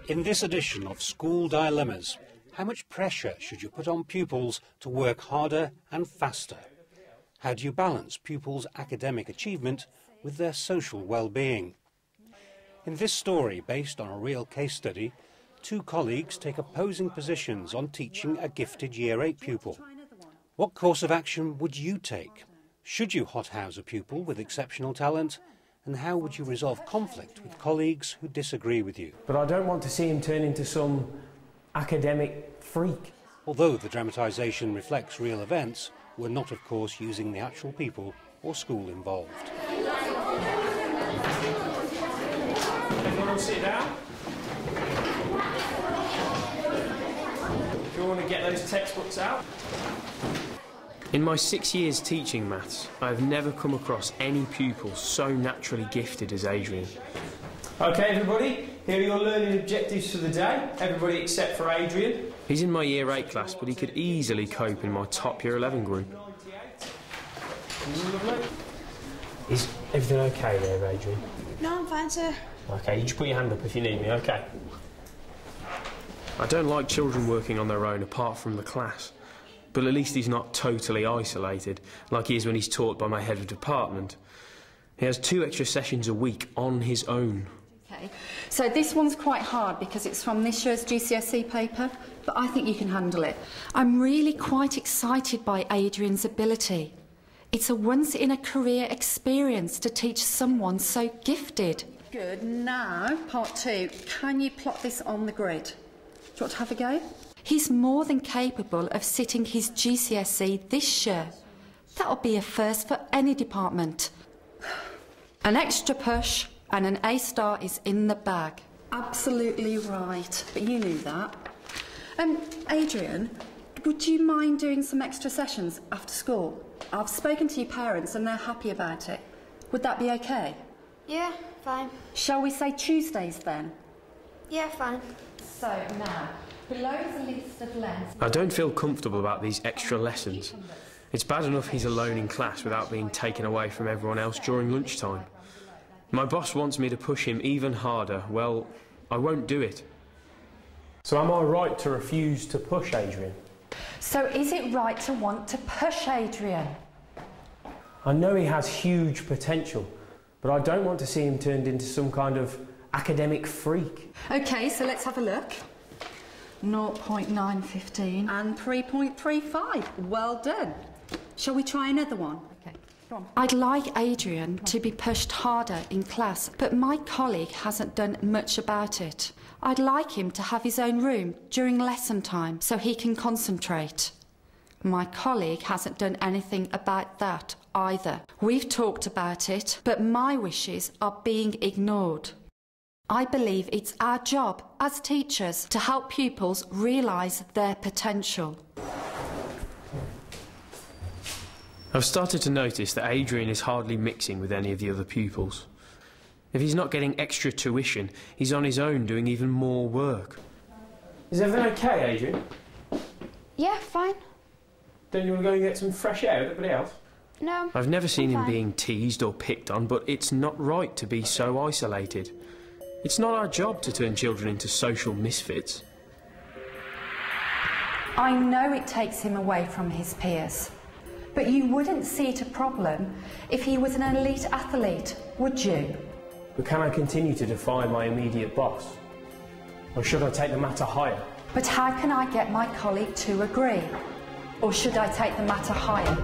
In this edition of School Dilemmas, how much pressure should you put on pupils to work harder and faster? How do you balance pupils' academic achievement with their social well-being? In this story, based on a real case study, two colleagues take opposing positions on teaching a gifted Year 8 pupil. What course of action would you take? Should you hothouse a pupil with exceptional talent? And how would you resolve conflict with colleagues who disagree with you? But I don't want to see him turn into some academic freak. Although the dramatisation reflects real events, we're not, of course, using the actual people or school involved. Everyone will sit down. Do you want to get those textbooks out? In my 6 years teaching maths, I have never come across any pupil so naturally gifted as Adrian. OK, everybody, here are your learning objectives for the day. Everybody except for Adrian. He's in my Year 8 class, but he could easily cope in my top Year 11 group. Lovely. Is everything OK there, Adrian? No, I'm fine, sir. OK, you just put your hand up if you need me, OK? I don't like children working on their own apart from the class. But at least he's not totally isolated, like he is when he's taught by my head of department. He has 2 extra sessions a week on his own. OK, so this one's quite hard because it's from this year's GCSE paper, but I think you can handle it. I'm really quite excited by Adrian's ability. It's a once-in-a-career experience to teach someone so gifted. Good. Now, part 2. Can you plot this on the grid? Do you want to have a go? He's more than capable of sitting his GCSE this year. That'll be a first for any department. An extra push and an A star is in the bag. Absolutely right, but you knew that. Adrian, would you mind doing some extra sessions after school? I've spoken to your parents and they're happy about it. Would that be okay? Yeah, fine. Shall we say Tuesdays then? Yeah, fine. So now, below is a list of lengths. I don't feel comfortable about these extra lessons. It's bad enough he's alone in class without being taken away from everyone else during lunchtime. My boss wants me to push him even harder. Well, I won't do it. So am I right to refuse to push Adrian? So is it right to want to push Adrian? I know he has huge potential, but I don't want to see him turned into some kind of academic freak. OK, so let's have a look. 0.915 and 3.35. Well done. Shall we try another one? OK, go on. I'd like Adrian to be pushed harder in class, but my colleague hasn't done much about it. I'd like him to have his own room during lesson time so he can concentrate. My colleague hasn't done anything about that either. We've talked about it, but my wishes are being ignored. I believe it's our job as teachers to help pupils realise their potential. I've started to notice that Adrian is hardly mixing with any of the other pupils. If he's not getting extra tuition, he's on his own doing even more work. Is everything OK, Adrian? Yeah, fine. Don't you want to go and get some fresh air with everybody else? No. I've never seen him fine. being teased or picked on, but it's not right to be so isolated. It's not our job to turn children into social misfits. I know it takes him away from his peers, but you wouldn't see it a problem if he was an elite athlete, would you? But can I continue to defy my immediate boss? Or should I take the matter higher? But how can I get my colleague to agree? Or should I take the matter higher?